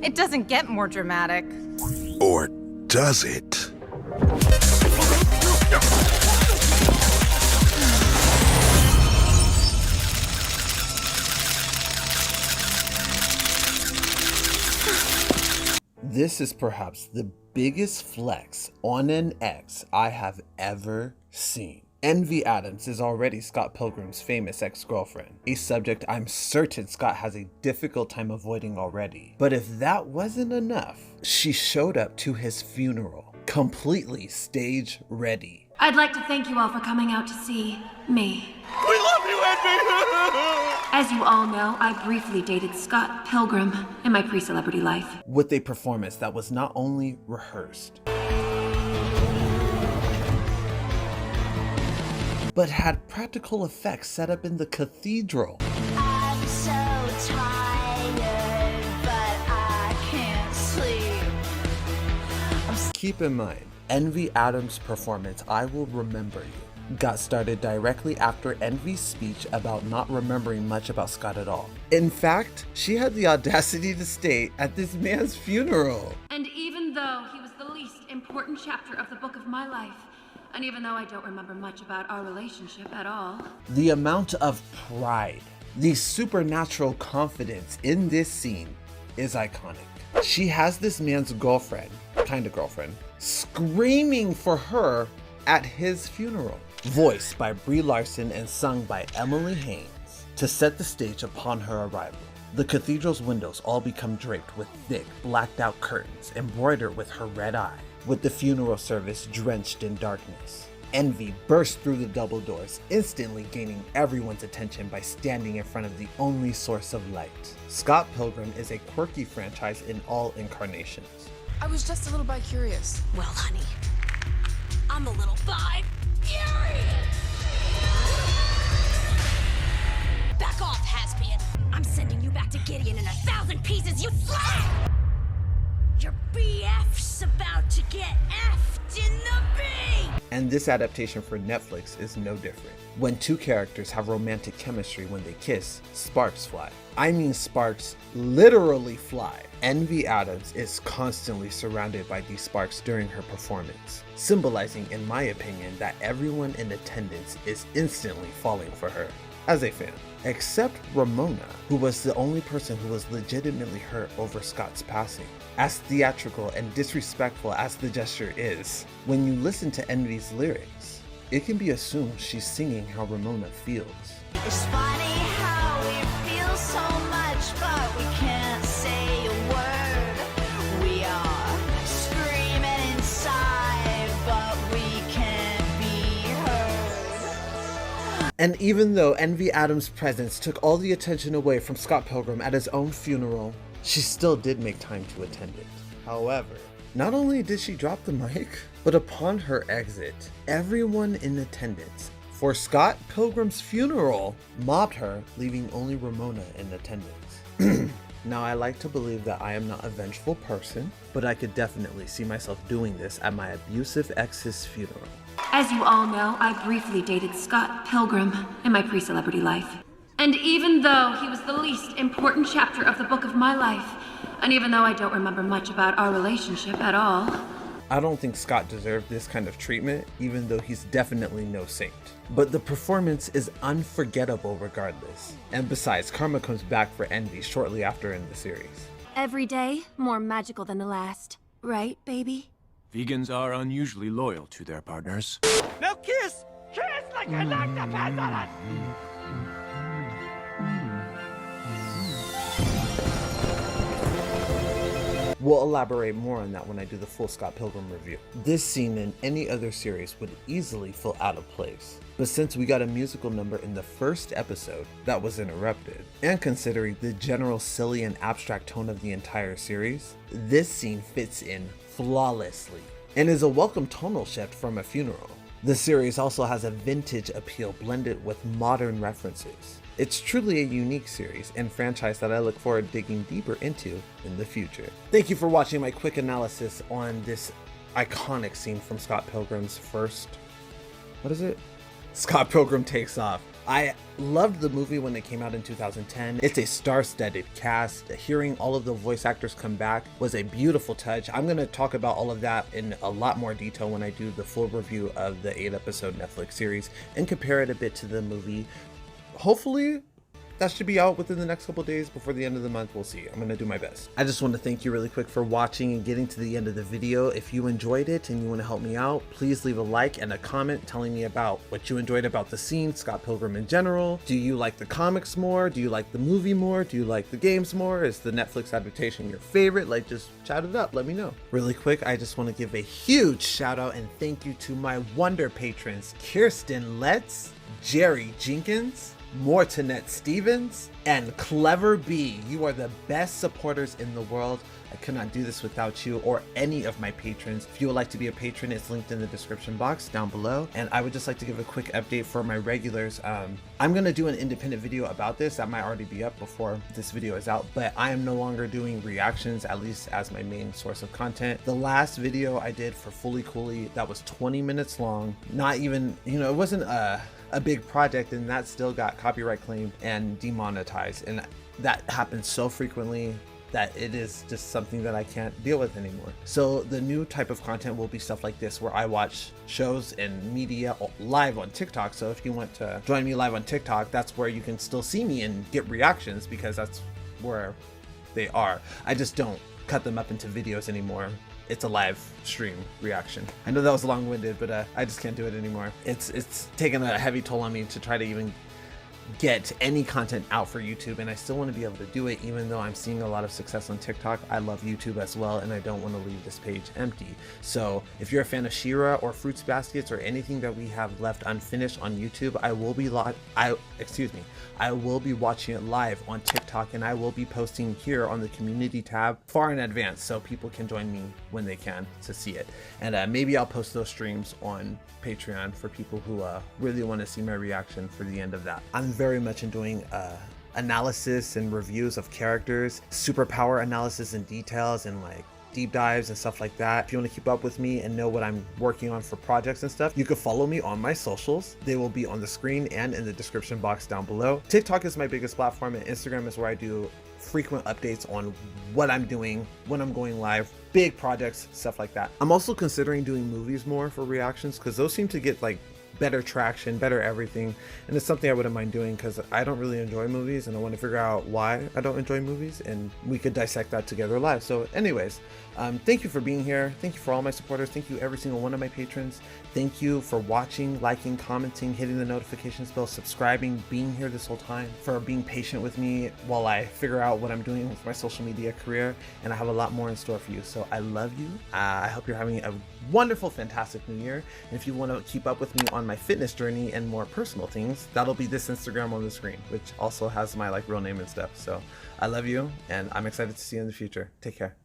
It doesn't get more dramatic. Or does it? This is perhaps the biggest flex on an ex I have ever seen. Envy Adams is already Scott Pilgrim's famous ex-girlfriend, a subject I'm certain Scott has a difficult time avoiding already. But if that wasn't enough, she showed up to his funeral, completely stage ready. I'd like to thank you all for coming out to see me. We love you, Envy! As you all know, I briefly dated Scott Pilgrim in my pre-celebrity life. With a performance that was not only rehearsed, but had practical effects set up in the cathedral. I'm so tired, but I can't sleep. Keep in mind, Envy Adams' performance, I Will Remember You, got started directly after Envy's speech about not remembering much about Scott at all. In fact, she had the audacity to state at this man's funeral. And even though he was the least important chapter of the book of my life, and even though I don't remember much about our relationship at all, The amount of pride, the supernatural confidence in this scene is iconic. She has this man's girlfriend, screaming for her at his funeral. Voiced by Brie Larson and sung by Emily Haynes to set the stage upon her arrival. The cathedral's windows all become draped with thick, blacked out curtains embroidered with her red eye, with the funeral service drenched in darkness. Envy bursts through the double doors, instantly gaining everyone's attention by standing in front of the only source of light. Scott Pilgrim is a quirky franchise in all incarnations. I was just a little bi-curious. Well, honey, I'm a little bi-furious. Back off, has-been. I'm sending you back to Gideon in 1,000 pieces, you slag! Your BF's about to get effed in the B! And this adaptation for Netflix is no different. When two characters have romantic chemistry when they kiss, sparks fly. I mean sparks literally fly. Envy Adams is constantly surrounded by these sparks during her performance, symbolizing, in my opinion, that everyone in attendance is instantly falling for her as a fan. Except Ramona, who was the only person who was legitimately hurt over Scott's passing. As theatrical and disrespectful as the gesture is, when you listen to Envy's lyrics, it can be assumed she's singing how Ramona feels. It's funny how we feel so much, but we can't say a word. We are screaming inside, but we can't be heard. And even though Envy Adams' presence took all the attention away from Scott Pilgrim at his own funeral, she still did make time to attend it. However, not only did she drop the mic, but upon her exit, everyone in attendance for Scott Pilgrim's funeral mobbed her, leaving only Ramona in attendance. Now, I like to believe that I am not a vengeful person, but I could definitely see myself doing this at my abusive ex's funeral. as you all know, I briefly dated Scott Pilgrim in my pre-celebrity life. And even though he was the least important chapter of the book of my life, and even though I don't remember much about our relationship at all, I don't think Scott deserved this kind of treatment, even though he's definitely no saint. But the performance is unforgettable regardless. And besides, karma comes back for Envy shortly after in the series. every day more magical than the last. Right, baby? Vegans are unusually loyal to their partners. Now kiss! Kiss like I like the peasant! We'll elaborate more on that when I do the full Scott Pilgrim review. This scene in any other series would easily feel out of place, but since we got a musical number in the first episode that was interrupted, and considering the general silly and abstract tone of the entire series, this scene fits in flawlessly and is a welcome tonal shift from a funeral. The series also has a vintage appeal blended with modern references. It's truly a unique series and franchise that I look forward to digging deeper into in the future. Thank you for watching my quick analysis on this iconic scene from Scott Pilgrim's first... Scott Pilgrim Takes Off. I loved the movie when it came out in 2010. It's a star-studded cast. Hearing all of the voice actors come back was a beautiful touch. I'm going to talk about all of that in a lot more detail when I do the full review of the 8-episode Netflix series and compare it a bit to the movie. Hopefully that should be out within the next couple days before the end of the month. We'll see. I'm going to do my best. I just want to thank you really quick for watching and getting to the end of the video. If you enjoyed it and you want to help me out, please leave a like and a comment telling me about what you enjoyed about the scene, Scott Pilgrim in general. Do you like the comics more? Do you like the movie more? Do you like the games more? Is the Netflix adaptation your favorite? Like, just chat it up. Let me know. Really quick, I just want to give a huge shout out and thank you to my wonder patrons, Kirsten Letts, Jerry Jenkins, Mortonette Stevens, and Clever B. You are the best supporters in the world. I could not do this without you or any of my patrons. If you would like to be a patron, it's linked in the description box down below. And I would just like to give a quick update for my regulars. I'm going to do an independent video about this. That might already be up before this video is out, but I am no longer doing reactions, at least as my main source of content. The last video I did for Fully Coolly, that was 20 minutes long. Not even, it wasn't a big project, and that still got copyright claimed and demonetized. And that happens so frequently that it is just something that I can't deal with anymore. So the new type of content will be stuff like this, where I watch shows and media live on TikTok. So if you want to join me live on TikTok, that's where you can still see me and get reactions, because that's where they are. I just don't cut them up into videos anymore. It's a live stream reaction. I know that was long-winded, but I just can't do it anymore. It's taken a heavy toll on me to try to even get any content out for YouTube, and I still want to be able to do it, even though I'm seeing a lot of success on TikTok. I love YouTube as well, and I don't want to leave this page empty. So if you're a fan of She-Ra or Fruits Baskets or anything that we have left unfinished on YouTube, I will be watching it live on TikTok, and I will be posting here on the community tab far in advance, so people can join me when they can to see it. And maybe I'll post those streams on Patreon for people who really want to see my reaction for the end of that. I'm very much enjoying analysis and reviews of characters, superpower analysis and details, and like deep dives and stuff like that. If you want to keep up with me and know what I'm working on for projects and stuff, you can follow me on my socials. They will be on the screen and in the description box down below. TikTok is my biggest platform, and Instagram is where I do frequent updates on what I'm doing, when I'm going live, big projects, stuff like that. I'm also considering doing movies more for reactions, because those seem to get like better traction, better everything, and it's something I wouldn't mind doing, because I don't really enjoy movies and I want to figure out why I don't enjoy movies, and we could dissect that together live. So anyways, thank you for being here. Thank you for all my supporters. Thank you every single one of my patrons. Thank you for watching, liking, commenting, hitting the notifications bell, subscribing, being here this whole time, for being patient with me while I figure out what I'm doing with my social media career, and I have a lot more in store for you. So I love you. I hope you're having a wonderful, fantastic new year. And if you want to keep up with me on my fitness journey and more personal things, that'll be this Instagram on the screen, which also has my real name and stuff. So I love you, and I'm excited to see you in the future. Take care.